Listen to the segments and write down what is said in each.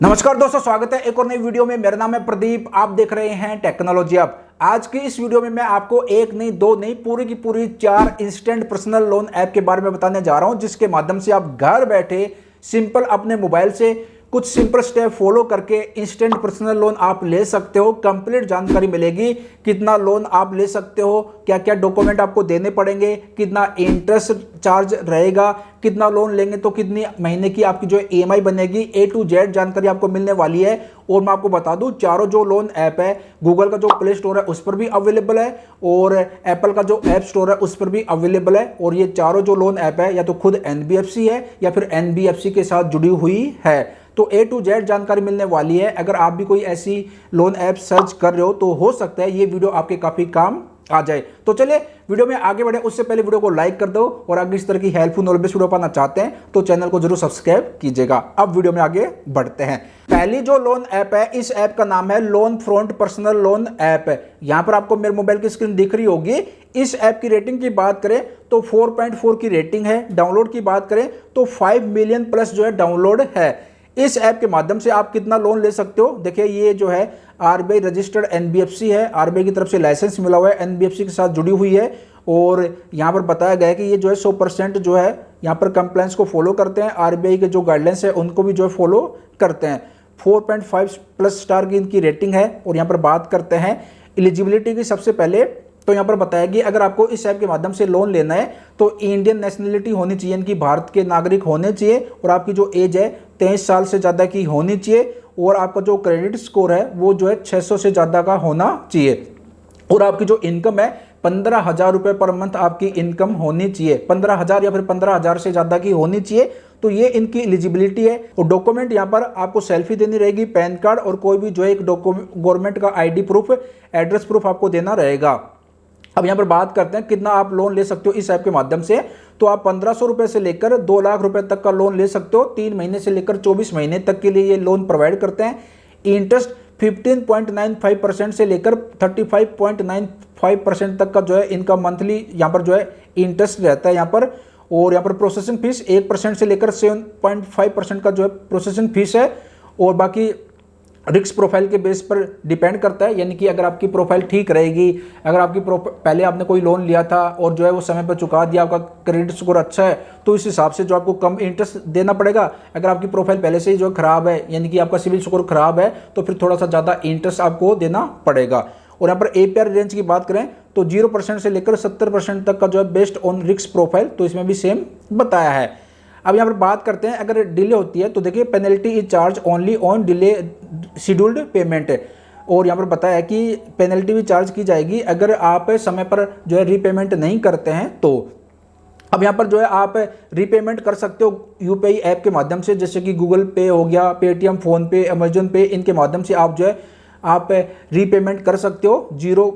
नमस्कार दोस्तों, स्वागत है एक और नई वीडियो में। मेरा नाम है प्रदीप, आप देख रहे हैं टेक्नोलॉजी अप। आज की इस वीडियो में मैं आपको एक नहीं दो नहीं पूरी की पूरी 4 इंस्टेंट पर्सनल लोन ऐप के बारे में बताने जा रहा हूं, जिसके माध्यम से आप घर बैठे सिंपल अपने मोबाइल से कुछ सिंपल स्टेप फॉलो करके इंस्टेंट पर्सनल लोन आप ले सकते हो। कंप्लीट जानकारी मिलेगी, कितना लोन आप ले सकते हो, क्या क्या डॉक्यूमेंट आपको देने पड़ेंगे, कितना इंटरेस्ट चार्ज रहेगा, कितना लोन लेंगे तो कितनी महीने की आपकी जो ईएमआई बनेगी, A to Z जानकारी आपको मिलने वाली है। और मैं आपको बता दूं, चारों जो लोन ऐप है गूगल का जो प्ले स्टोर है उस पर भी अवेलेबल है और एप्पल का जो ऐप स्टोर है उस पर भी अवेलेबल है। और ये चारों जो लोन ऐप है या तो खुद एनबीएफसी है या फिर एनबीएफसी के साथ जुड़ी हुई है, तो A to Z जानकारी मिलने वाली है। अगर आप भी कोई ऐसी लोन ऐप सर्च कर रहे हो तो हो सकता है ये वीडियो आपके काफी काम आ जाए। तो चलिए वीडियो में आगे बढ़े उससे पहले वीडियो को लाइक कर दो, और अगर इस तरह की हेल्पफुल नॉलेज वीडियो पाना चाहते हैं तो चैनल को जरूर सब्सक्राइब कीजिएगा। अब वीडियो में आगे बढ़ते हैं। पहली जो लोन ऐप है, इस ऐप का नाम है loan front personal loan app. यहां पर आपको मेरे मोबाइल की स्क्रीन दिख रही होगी। इस ऐप की रेटिंग की बात करें तो 4.4 की रेटिंग है। डाउनलोड की बात करें तो 5 मिलियन प्लस जो है डाउनलोड है। इस ऐप के माध्यम से आप कितना लोन ले सकते हो, देखिए ये जो है आरबीआई रजिस्टर्ड एनबीएफसी है, आरबीआई की तरफ से लाइसेंस मिला हुआ है, एनबीएफसी के साथ जुड़ी हुई है। और यहाँ पर बताया गया है कि ये जो है 100% जो है यहाँ पर कंप्लायंस को फॉलो करते हैं, आरबीआई के जो गाइडलाइंस है उनको भी जो है फॉलो करते हैं। 4.5 प्लस स्टार की इनकी रेटिंग है। और यहाँ पर बात करते हैं एलिजिबिलिटी की। सबसे पहले तो यहाँ पर बताया कि अगर आपको इस ऐप के माध्यम से लोन लेना है तो इंडियन नेशनलिटी होनी चाहिए, इनकी भारत के नागरिक होने चाहिए, और आपकी जो एज है 23 साल से ज़्यादा की होनी चाहिए, और आपका जो क्रेडिट स्कोर है वो जो है 600 से ज़्यादा का होना चाहिए, और आपकी जो इनकम है 15,000 रुपये पर मंथ आपकी इनकम होनी चाहिए, 15,000 या फिर 15,000 से ज़्यादा की होनी चाहिए। तो ये इनकी एलिजिबिलिटी है। और डॉक्यूमेंट यहाँ पर आपको सेल्फी देनी रहेगी, पैन कार्ड, और कोई भी जो है एक गवर्नमेंट का आईडी प्रूफ, एड्रेस प्रूफ आपको देना रहेगा। अब यहाँ पर बात करते हैं कितना आप लोन ले सकते हो इस ऐप के माध्यम से। तो आप 1500 रुपये से लेकर 2 लाख रुपए तक का लोन ले सकते हो। 3 महीने से लेकर 24 महीने तक के लिए ये लोन प्रोवाइड करते हैं। इंटरेस्ट 15.95% से लेकर 35.95% तक का जो है इनका मंथली यहाँ पर जो है इंटरेस्ट रहता है यहाँ पर। और यहाँ पर प्रोसेसिंग फीस 1% से लेकर 7.5% का जो है प्रोसेसिंग फीस है। और बाकी रिस्क प्रोफाइल के बेस पर डिपेंड करता है, यानी कि अगर आपकी प्रोफाइल ठीक रहेगी, अगर आपकी पहले आपने कोई लोन लिया था और जो है वो समय पर चुका दिया, आपका क्रेडिट स्कोर अच्छा है, तो इस हिसाब से जो आपको कम इंटरेस्ट देना पड़ेगा। अगर आपकी प्रोफाइल पहले से ही जो खराब है, यानी कि आपका सिविल स्कोर खराब है, तो फिर थोड़ा सा ज़्यादा इंटरेस्ट आपको देना पड़ेगा। और यहाँ पर एपीआर रेंज की बात करें तो 0% से लेकर 70% तक का जो है बेस्ड ऑन रिस्क प्रोफाइल, तो इसमें भी सेम बताया है। अब यहाँ पर बात करते हैं अगर डिले होती है तो देखिए penalty is charge only on delay scheduled payment. और यहाँ पर बताया कि पेनल्टी भी चार्ज की जाएगी अगर आप समय पर जो है रीपेमेंट नहीं करते हैं तो। अब यहाँ पर जो है आप रीपेमेंट कर सकते हो यूपीआई ऐप के माध्यम से, जैसे कि गूगल पे हो गया, पेटीएम, फोन पे, अमेजोन पे, इनके माध्यम से आप जो है आप रीपेमेंट कर सकते हो। 0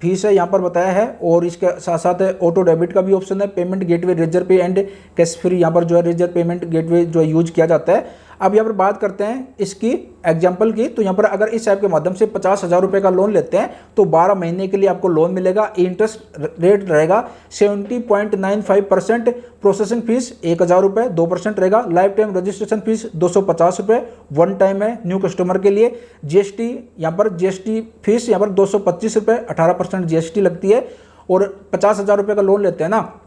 फीस है यहाँ पर बताया है। और इसके साथ साथ ऑटो डेबिट का भी ऑप्शन है, पेमेंट गेटवे, रेजर पे एंड कैश फ्री, यहाँ पर जो है रेजर पेमेंट गेटवे जो है यूज किया जाता है। अब यहाँ पर बात करते हैं इसकी एग्जांपल की। तो यहाँ पर अगर इस ऐप के माध्यम से 50,000 रुपये का लोन लेते हैं तो 12 महीने के लिए आपको लोन मिलेगा। इंटरेस्ट रेट रहेगा 70.95%, प्रोसेसिंग फीस 1,000 रुपये, 2% रहेगा। लाइफ टाइम रजिस्ट्रेशन फीस 250 रुपये, वन टाइम है न्यू कस्टमर के लिए। जीएसटी यहाँ पर जीएसटी फीस यहाँ पर 225 रुपये, 18% जीएसटी लगती है। और 50,000 रुपये का लोन लेते हैं ना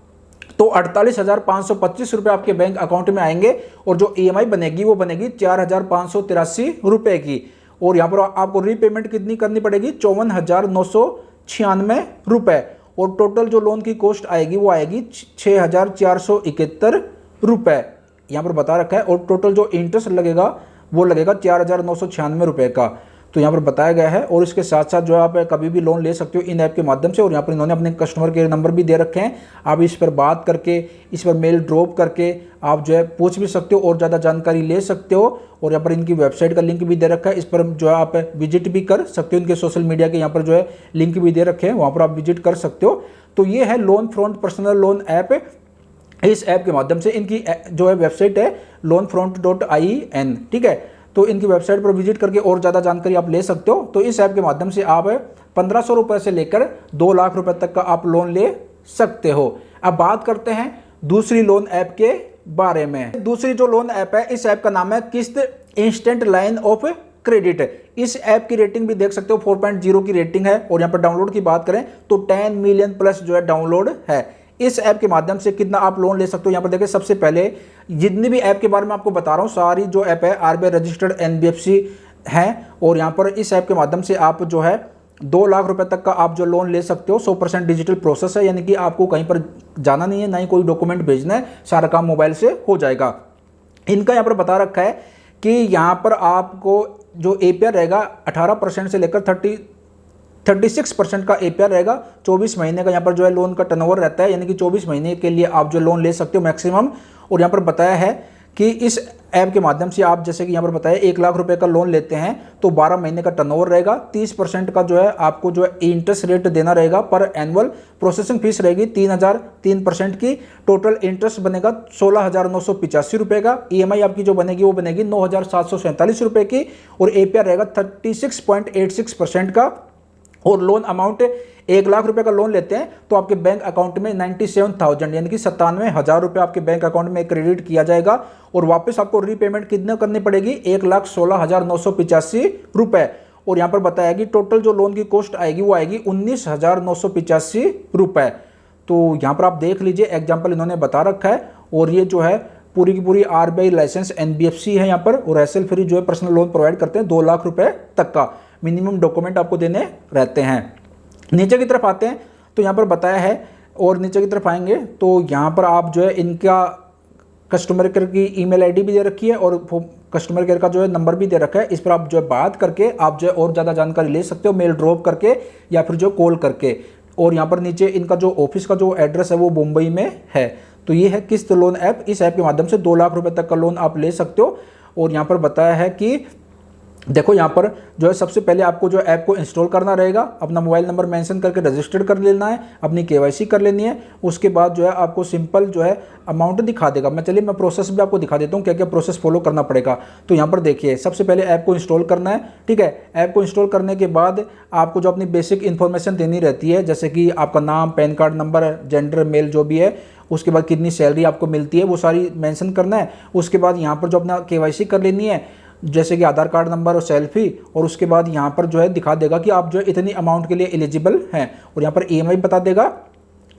तो 48,525 रुपये आपके बैंक अकाउंट में आएंगे, और जो ईएमआई बनेगी वो बनेगी 4,583 रुपये की। और यहाँ पर आपको रीपेमेंट कितनी करनी पड़ेगी, 54,996 रुपये। और टोटल जो लोन की कॉस्ट आएगी वो आएगी 6,471 रुपये, यहाँ पर बता रखा है। और टोटल जो इंटरेस्ट लगेगा वो लगेगा 4,996 रुपये का, तो यहाँ पर बताया गया है। और इसके साथ साथ जो है आप कभी भी लोन ले सकते हो इन ऐप के माध्यम से। और यहाँ पर इन्होंने अपने कस्टमर केयर नंबर भी दे रखे हैं, आप इस पर बात करके, इस पर मेल ड्रॉप करके आप जो है पूछ भी सकते हो और ज़्यादा जानकारी ले सकते हो। और यहाँ पर इनकी वेबसाइट का लिंक भी दे रखा है, इस पर जो है आप विजिट भी कर सकते हो। इनके सोशल मीडिया के यहाँ पर जो है लिंक भी दे रखे हैं, वहाँ पर आप विजिट कर सकते हो। तो ये है loan front personal loan app. इस ऐप के माध्यम से इनकी जो है वेबसाइट है loanfront.in, ठीक है। तो इनकी वेबसाइट पर विजिट करके और ज़्यादा जानकारी आप ले सकते हो। तो इस ऐप के माध्यम से आप 1500 रुपये से लेकर 2 लाख रुपए तक का आप लोन ले सकते हो। अब बात करते हैं दूसरी लोन ऐप के बारे में। दूसरी जो लोन ऐप है, इस ऐप का नाम है किस्त इंस्टेंट लाइन ऑफ क्रेडिट। इस ऐप की रेटिंग भी देख सकते हो 4.0 की रेटिंग है। और यहाँ पर डाउनलोड की बात करें तो 10 मिलियन प्लस जो है डाउनलोड है। इस ऐप के माध्यम से कितना आप लोन ले सकते हो, यहाँ पर देखिए सबसे पहले जितनी भी ऐप के बारे में आपको बता रहा हूँ सारी जो ऐप है आरबीआई रजिस्टर्ड एनबीएफसी हैं। और यहाँ पर इस ऐप के माध्यम से आप जो है 2 लाख रुपए तक का आप जो लोन ले सकते हो। 100% डिजिटल प्रोसेस है, यानी कि आपको कहीं पर जाना नहीं है, ना ही कोई डॉक्यूमेंट भेजना है, सारा काम मोबाइल से हो जाएगा। इनका यहाँ पर बता रखा है कि यहाँ पर आपको जो एपीआर रहेगा 18% से लेकर 36% का एपीआर रहेगा। 24 महीने का यहाँ पर जो है लोन का टर्नओवर रहता है, यानी कि 24 महीने के लिए आप जो लोन ले सकते हो मैक्सिमम। और यहाँ पर बताया है कि इस ऐप के माध्यम से आप जैसे कि यहाँ पर बताया 1 लाख रुपए का लोन लेते हैं तो 12 महीने का टर्नओवर रहेगा। 30% का जो है आपको जो है इंटरेस्ट रेट देना रहेगा पर एनुअल। प्रोसेसिंग फीस रहेगी 3% की। टोटल इंटरेस्ट बनेगा 16,985 रुपये का। ईएमआई आपकी जो बनेगी वो बनेगी 9,747 रुपये की। और एपीआर रहेगा 36.86% का। और लोन अमाउंट 1 लाख रुपए का लोन लेते हैं तो आपके बैंक अकाउंट में 97,000 यानी कि 97,000 रुपये आपके बैंक अकाउंट में क्रेडिट किया जाएगा। और वापस आपको रीपेमेंट कितने करनी पड़ेगी, 1,16,985 रुपये। और यहाँ पर बताया कि टोटल जो लोन की कॉस्ट आएगी वो आएगी 19,985 रुपये। तो यहाँ पर आप देख लीजिए एग्जाम्पल इन्होंने बता रखा है। और ये जो है पूरी की पूरी आरबीआई लाइसेंस एनबीएफसी है यहाँ पर। और एसएल फ्री जो है पर्सनल लोन प्रोवाइड करते हैं 2 लाख रुपए तक का। मिनिमम डॉक्यूमेंट आपको देने रहते हैं। नीचे की तरफ आते हैं तो यहाँ पर बताया है। और नीचे की तरफ आएंगे तो यहाँ पर आप जो है इनका कस्टमर केयर की ईमेल आईडी भी दे रखी है और कस्टमर केयर का जो है नंबर भी दे रखा है। इस पर आप जो है बात करके आप जो है और ज़्यादा जानकारी ले सकते हो, मेल ड्रॉप करके या फिर जो कॉल करके। और यहाँ पर नीचे इनका जो ऑफिस का जो एड्रेस है वो मुंबई में है। तो ये है किस्त लोन ऐप। इस ऐप के माध्यम से 2 लाख रुपए तक का लोन आप ले सकते हो। और यहाँ पर बताया है कि देखो यहाँ पर जो है सबसे पहले आपको जो ऐप को इंस्टॉल करना रहेगा, अपना मोबाइल नंबर मेंशन करके रजिस्टर्ड कर लेना है, अपनी केवाईसी कर लेनी है। उसके बाद जो है आपको सिंपल जो है अमाउंट दिखा देगा। मैं प्रोसेस भी आपको दिखा देता हूँ क्या क्या प्रोसेस फॉलो करना पड़ेगा। तो यहाँ पर देखिए सबसे पहले ऐप को इंस्टॉल करना है, ठीक है। ऐप को इंस्टॉल करने के बाद आपको जो अपनी बेसिक इन्फॉर्मेशन देनी रहती है, जैसे कि आपका नाम, PAN card number, gender, male जो भी है, उसके बाद कितनी सैलरी आपको मिलती है वो सारी मेंशन करना है। उसके बाद यहाँ पर जो अपना केवाईसी कर लेनी है, जैसे कि आधार कार्ड नंबर और सेल्फी। और उसके बाद यहाँ पर जो है दिखा देगा कि आप जो है इतनी अमाउंट के लिए एलिजिबल हैं। और यहाँ पर ईएमआई बता देगा,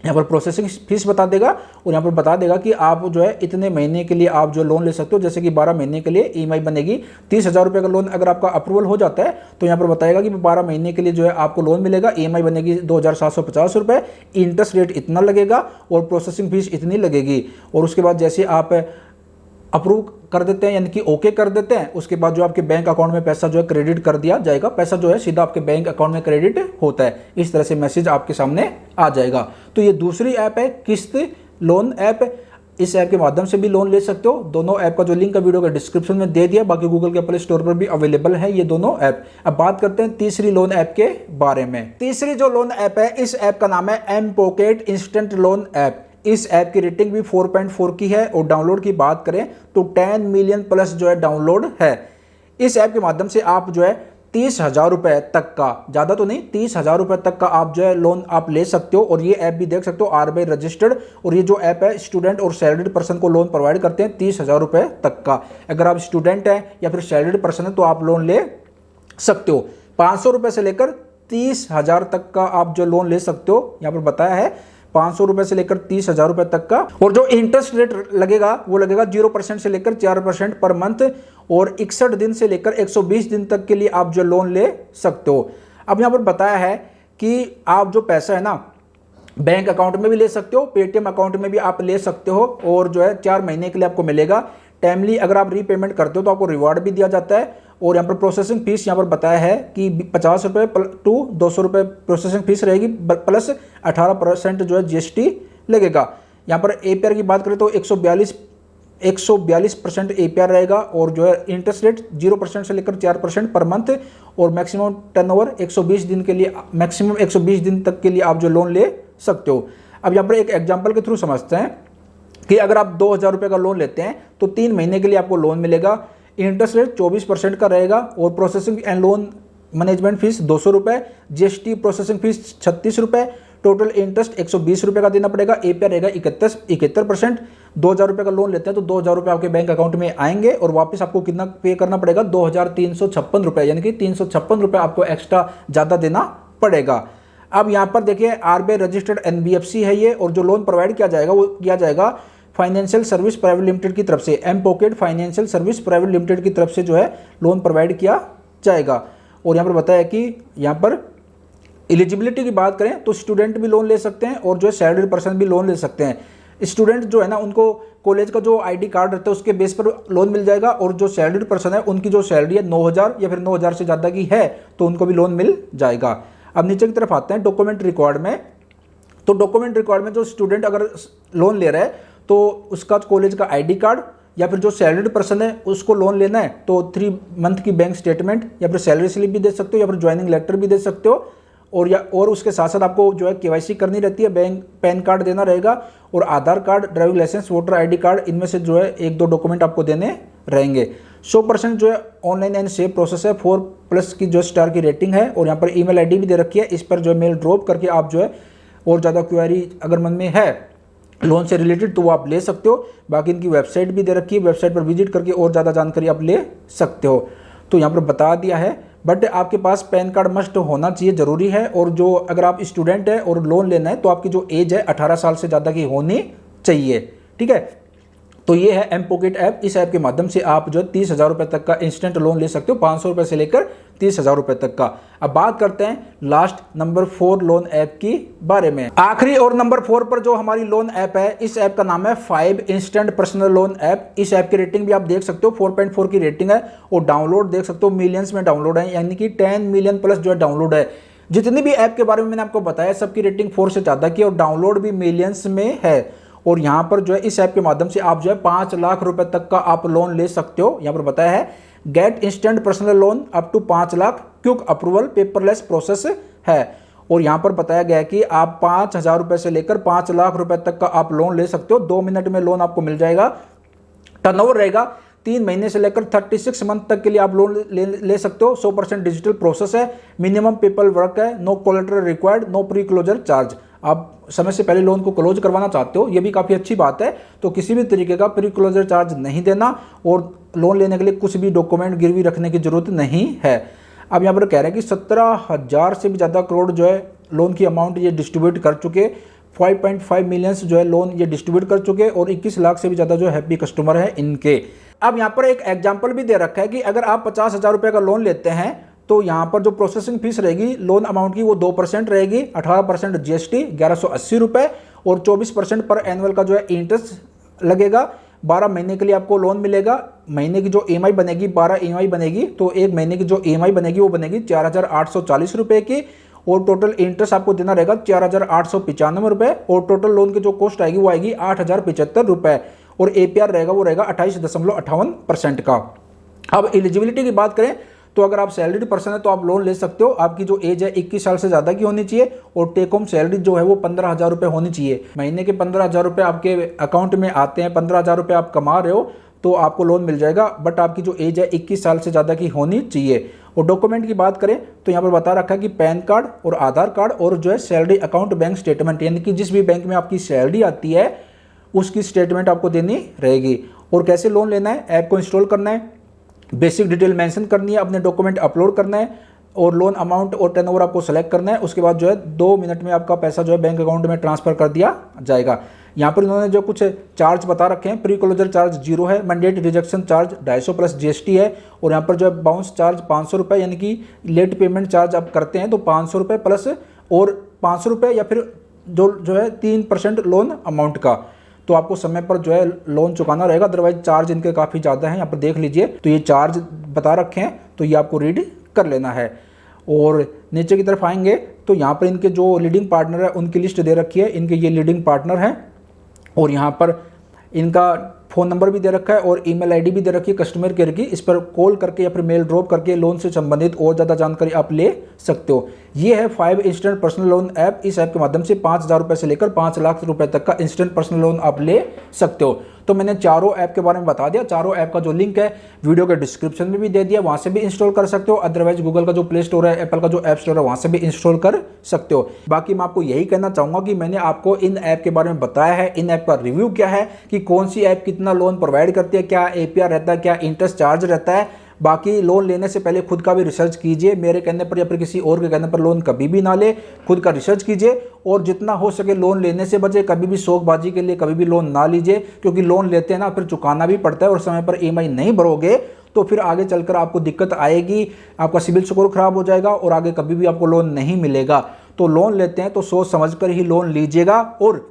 यहाँ पर प्रोसेसिंग फीस बता देगा। और यहाँ पर बता देगा कि आप जो है इतने महीने के लिए आप जो लोन ले सकते हो। जैसे कि 12 महीने के लिए ईएमआई बनेगी 30,000 रुपये का लोन अगर आपका अप्रूवल हो जाता है तो यहाँ पर बताएगा कि 12 महीने के लिए जो है आपको लोन मिलेगा। ईएमआई बनेगी 2,750 रुपये, इंटरेस्ट रेट इतना लगेगा और प्रोसेसिंग फीस इतनी लगेगी। और उसके बाद जैसे आप अप्रूव कर देते हैं यानी कि ओके कर देते हैं, उसके बाद जो आपके बैंक अकाउंट में पैसा जो है क्रेडिट कर दिया जाएगा। पैसा जो है सीधा आपके बैंक अकाउंट में क्रेडिट होता है। इस तरह से मैसेज आपके सामने आ जाएगा। तो ये दूसरी ऐप है किस्त लोन ऐप। इस ऐप के माध्यम से भी लोन ले सकते हो। दोनों ऐप का जो लिंक है वीडियो का डिस्क्रिप्शन में दे दिया, बाकी गूगल के प्ले स्टोर पर भी अवेलेबल है ये दोनों ऐप। अब बात करते हैं तीसरी लोन ऐप के बारे में। तीसरी जो लोन ऐप है इस ऐप का नाम है mPokket instant loan app. इस ऐप की रेटिंग भी 4.4 की है। और डाउनलोड की बात करें तो 10 मिलियन प्लस जो है डाउनलोड है। इस ऐप के माध्यम से आप जो है 30,000 रुपये तक का, ज़्यादा तो नहीं, 30,000 रुपये तक का आप जो है लोन आप ले सकते हो। और ये ऐप भी देख सकते हो आरबीआई रजिस्टर्ड। और ये जो ऐप है स्टूडेंट और सैलरीड पर्सन को लोन प्रोवाइड करते हैं 30,000 रुपये तक का। अगर आप स्टूडेंट हैं या फिर सैलरीड पर्सन है तो आप लोन ले सकते हो। 500 रुपये से लेकर 30,000 तक का आप जो लोन ले सकते हो। यहाँ पर बताया है 500 रुपये से लेकर 30,000 रुपये तक का। और जो इंटरेस्ट रेट लगेगा वो लगेगा 0% से लेकर 4% पर मंथ। और 61 दिन से लेकर 120 दिन तक के लिए आप जो लोन ले सकते हो। अब यहाँ पर बताया है कि आप जो पैसा है ना बैंक अकाउंट में भी ले सकते हो, पेटीएम अकाउंट में भी आप ले सकते हो। और जो है 4 महीने के लिए आपको मिलेगा। टाइमली अगर आप रीपेमेंट करते हो तो आपको रिवार्ड भी दिया जाता है। और यहाँ पर प्रोसेसिंग फीस यहाँ पर बताया है कि 50 रुपये टू 200 रुपये प्रोसेसिंग फीस रहेगी, प्लस 18% जो है जीएसटी लगेगा। यहाँ पर एपीआर की बात करें तो 142% एपीआर रहेगा। और जो है इंटरेस्ट रेट 0% से लेकर 4% पर मंथ। और मैक्सिमम टर्नओवर 120 दिन के लिए, मैक्सिमम 120 दिन तक के लिए आप जो लोन ले सकते हो। अब यहाँ पर एक एग्जाम्पल के थ्रू समझते हैं कि अगर आप 2,000 रुपये का लोन लेते हैं तो 3 महीने के लिए आपको लोन मिलेगा। इंटरेस्ट रेट 24% का रहेगा। और processing and loan management fees 200 रुपये, जीएसटी प्रोसेसिंग फीस 36 रुपये, टोटल इंटरेस्ट 120 रुपये का देना पड़ेगा। एपीआर रहेगा 71%। 2,000 रुपये का लोन लेते हैं तो 2,000 रुपये आपके बैंक अकाउंट में आएंगे और वापस आपको कितना पे करना पड़ेगा, 2,356 रुपये, यानी कि 356 रुपये आपको एक्स्ट्रा ज़्यादा देना पड़ेगा। अब यहाँ पर देखिए RBI रजिस्टर्ड NBFC है ये, और जो लोन प्रोवाइड किया जाएगा वो किया जाएगा फाइनेंशियल सर्विस प्राइवेट लिमिटेड की तरफ से, mPokket financial service private limited की तरफ से जो है लोन प्रोवाइड किया जाएगा। और यहाँ पर बताया कि यहाँ पर एलिजिबिलिटी की बात करें तो स्टूडेंट भी लोन ले सकते हैं और जो है सैलरी पर्सन भी लोन ले सकते हैं। स्टूडेंट जो है ना उनको कॉलेज का जो ID कार्ड रहता है उसके बेस पर लोन मिल जाएगा, और जो सैलरी पर्सन है उनकी जो सैलरी है 9,000 या फिर 9,000 से ज़्यादा की है तो उनको भी लोन मिल जाएगा। अब नीचे की तरफ आते हैं डॉक्यूमेंट रिकॉर्ड में। तो डॉक्यूमेंट रिकॉर्ड में जो स्टूडेंट अगर लोन ले रहा है तो उसका कॉलेज का ID कार्ड या फिर जो सैलरीड पर्सन है उसको लोन लेना है तो 3 मंथ की बैंक स्टेटमेंट या फिर सैलरी स्लिप भी दे सकते हो या फिर ज्वाइनिंग लेटर भी दे सकते हो, और उसके साथ साथ आपको जो है KYC करनी रहती है, बैंक पैन कार्ड देना रहेगा, और Aadhaar card, driving licence, voter ID card, इनमें से जो है 1-2 डॉक्यूमेंट आपको देने रहेंगे। 100% जो है ऑनलाइन एंड सेफ प्रोसेस है, 4+ की जो स्टार की रेटिंग है, और यहाँ पर ईमेल ID भी दे रखी है, इस पर जो है मेल ड्रॉप करके आप जो है और ज़्यादा क्वेरी अगर मन में है लोन से रिलेटेड तो वो आप ले सकते हो। बाकी इनकी वेबसाइट भी दे रखी है, वेबसाइट पर विजिट करके और ज़्यादा जानकारी आप ले सकते हो। तो यहाँ पर बता दिया है, बट आपके पास पैन कार्ड मस्ट होना चाहिए, ज़रूरी है। और जो अगर आप स्टूडेंट है और लोन लेना है तो आपकी जो एज है 18 साल से ज़्यादा की होनी चाहिए, ठीक है। तो ये है एम पॉकेट ऐप। इस ऐप के माध्यम से आप जो 30,000 रुपये तक का इंस्टेंट लोन ले सकते हो, 500 रुपये से लेकर 30,000 रुपये तक का। अब बात करते हैं लास्ट नंबर 4 लोन ऐप की बारे में। आखिरी और नंबर 4 पर जो हमारी लोन ऐप है, इस ऐप का नाम है 5 इंस्टेंट पर्सनल लोन ऐप। इस ऐप की रेटिंग भी आप देख सकते हो, 4.4 की रेटिंग है, और डाउनलोड देख सकते हो मिलियंस में डाउनलोड है, यानी कि 10 मिलियन प्लस जो है डाउनलोड है। जितनी भी ऐप के बारे में मैंने आपको बताया सबकी रेटिंग 4 से ज़्यादा की, और डाउनलोड भी मिलियंस में है। और यहाँ पर जो है इस ऐप के माध्यम से आप जो है 5 लाख रुपए तक का आप लोन ले सकते हो। यहाँ पर बताया है get instant personal loan up to 5 lakh, quick approval, paperless process है। और यहाँ पर बताया गया है कि आप 5,000 रुपए से लेकर 5 लाख रुपए तक का आप लोन ले सकते हो। 2 मिनट में लोन आपको मिल जाएगा। टर्नओवर रहेगा 3 महीने से लेकर 36 मंथ तक के लिए आप लोन ले सकते हो। 100% डिजिटल प्रोसेस है, मिनिमम पेपर वर्क है, no collateral required, no pre closure charge. आप समय से पहले लोन को क्लोज करवाना चाहते हो, ये भी काफ़ी अच्छी बात है, तो किसी भी तरीके का प्री क्लोजर चार्ज नहीं देना, और लोन लेने के लिए कुछ भी डॉक्यूमेंट गिरवी रखने की जरूरत नहीं है। अब यहाँ पर कह रहे हैं कि 17,000 से भी ज़्यादा करोड़ जो है लोन की अमाउंट ये डिस्ट्रीब्यूट कर चुके, 5.5 मिलियंस जो है लोन ये डिस्ट्रीब्यूट कर चुके, और 21 लाख से भी ज़्यादा जो हैप्पी कस्टमर है इनके। अब यहाँ पर एक एग्जाम्पल भी दे रखा है कि अगर आप 50,000 रुपये का लोन लेते हैं तो यहाँ पर जो प्रोसेसिंग फीस रहेगी लोन अमाउंट की वो 2% रहेगी, 18% GST 1180 रुपये, और 24% पर एनुअल का जो है इंटरेस्ट लगेगा। 12 महीने के लिए आपको लोन मिलेगा। महीने की जो EMI बनेगी 12 EMI बनेगी, तो एक महीने की जो EMI बनेगी वो बनेगी 4,840 रुपये की, और टोटल इंटरेस्ट आपको देना रहेगा 4,895 रुपये, और टोटल लोन की जो कॉस्ट आएगी वो आएगी 8,075 रुपये, और APR रहेगा वो रहेगा 28.58% का। अब एलिजिबिलिटी की बात करें तो अगर आप सैलरीड पर्सन है तो आप लोन ले सकते हो। आपकी जो एज है 21 साल से ज़्यादा की होनी चाहिए, और टेक होम सैलरी जो है वो 15,000 रुपये होनी चाहिए। महीने के 15,000 रुपये आपके अकाउंट में आते हैं, 15,000 रुपये आप कमा रहे हो तो आपको लोन मिल जाएगा, बट आपकी जो एज है 21 साल से ज़्यादा की होनी चाहिए। और डॉक्यूमेंट की बात करें तो यहाँ पर बता रखा है कि पैन कार्ड और आधार कार्ड और जो है सैलरी अकाउंट बैंक स्टेटमेंट, यानी कि जिस भी बैंक में आपकी सैलरी आती है उसकी स्टेटमेंट आपको देनी रहेगी। और कैसे लोन लेना है, ऐप को इंस्टॉल करना है, बेसिक डिटेल मेंशन करनी है, अपने डॉक्यूमेंट अपलोड करना है, और लोन अमाउंट और टर्नओवर आपको सेलेक्ट करना है। उसके बाद जो है 2 मिनट में आपका पैसा जो है बैंक अकाउंट में ट्रांसफर कर दिया जाएगा। यहाँ पर इन्होंने जो कुछ चार्ज बता रखे हैं, प्री क्लोजर चार्ज 0 है, mandate rejection charge 250 plus GST है, और यहाँ पर जो है बाउंस चार्ज 500 रुपये, यानी कि लेट पेमेंट चार्ज आप करते हैं तो 500 रुपये प्लस और 500 रुपये या फिर जो है 3% लोन अमाउंट का, तो आपको समय पर जो है लोन चुकाना रहेगा। अदरवाइज चार्ज इनके काफ़ी ज़्यादा हैं, यहाँ पर देख लीजिए। तो ये चार्ज बता रखे हैं तो ये आपको रीड कर लेना है। और नीचे की तरफ आएंगे तो यहाँ पर इनके जो लीडिंग पार्टनर है उनकी लिस्ट दे रखी है, इनके ये लीडिंग पार्टनर हैं, और यहाँ पर इनका फ़ोन नंबर भी दे रखा है और ईमेल ID भी दे रखी है कस्टमर केयर की। इस पर कॉल करके या फिर मेल ड्रॉप करके लोन से संबंधित और ज़्यादा जानकारी आप ले सकते हो। ये है 5 इंस्टेंट पर्सनल लोन ऐप। इस ऐप के माध्यम से 5,000 रुपये से लेकर 5 लाख रुपए तक का इंस्टेंट पर्सनल लोन आप ले सकते हो। तो मैंने चारों ऐप के बारे में बता दिया। चारों ऐप का जो लिंक है वीडियो के डिस्क्रिप्शन में भी दे दिया, वहां से भी इंस्टॉल कर सकते हो। अदरवाइज गूगल का जो प्ले स्टोर है, एप्पल का जो ऐप स्टोर है, वहां से भी इंस्टॉल कर सकते हो। बाकी मैं आपको यही कहना चाहूंगा कि मैंने आपको इन ऐप के बारे में बताया है, इन ऐप का रिव्यू क्या है, कि कौन सी ऐप कितना लोन प्रोवाइड करती है, क्या एपीआर रहता है, क्या इंटरेस्ट चार्ज रहता है। बाकी लोन लेने से पहले खुद का भी रिसर्च कीजिए, मेरे कहने पर या फिर किसी और के कहने पर लोन कभी भी ना ले, खुद का रिसर्च कीजिए और जितना हो सके लोन लेने से बचे। कभी भी शौकबाजी के लिए कभी भी लोन ना लीजिए, क्योंकि लोन लेते हैं ना फिर चुकाना भी पड़ता है और समय पर ईएमआई नहीं भरोगे तो फिर आगे चलकर आपको दिक्कत आएगी, आपका सिबिल स्कोर खराब हो जाएगा और आगे कभी भी आपको लोन नहीं मिलेगा। तो लोन लेते हैं तो सोच समझकर ही लोन लीजिएगा, और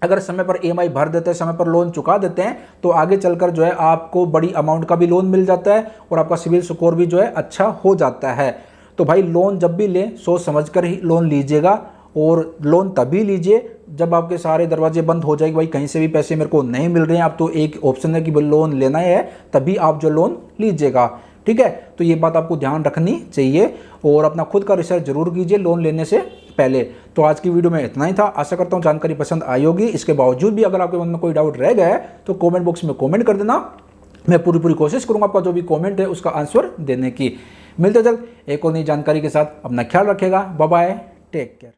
अगर समय पर ईएमआई भर देते हैं, समय पर लोन चुका देते हैं, तो आगे चलकर जो है आपको बड़ी अमाउंट का भी लोन मिल जाता है और आपका सिबिल स्कोर भी जो है अच्छा हो जाता है। तो भाई लोन जब भी लें सोच समझकर ही लोन लीजिएगा, और लोन तभी लीजिए जब आपके सारे दरवाजे बंद हो जाएंगे, भाई कहीं से भी पैसे मेरे को नहीं मिल रहे हैं, अब तो एक ऑप्शन है कि लोन लेना है, तभी आप जो लोन लीजिएगा। ठीक है, तो ये बात आपको ध्यान रखनी चाहिए और अपना खुद का रिसर्च जरूर कीजिए लोन लेने से पहले। तो आज की वीडियो में इतना ही था, आशा करता हूँ जानकारी पसंद आई होगी। इसके बावजूद भी अगर आपके मन में कोई डाउट रह गया है तो कमेंट बॉक्स में कमेंट कर देना, मैं पूरी कोशिश करूंगा आपका जो भी कमेंट है उसका आंसर देने की। मिलते जल्द एक और नई जानकारी के साथ, अपना ख्याल रखेगा, बाय बाय, टेक केयर।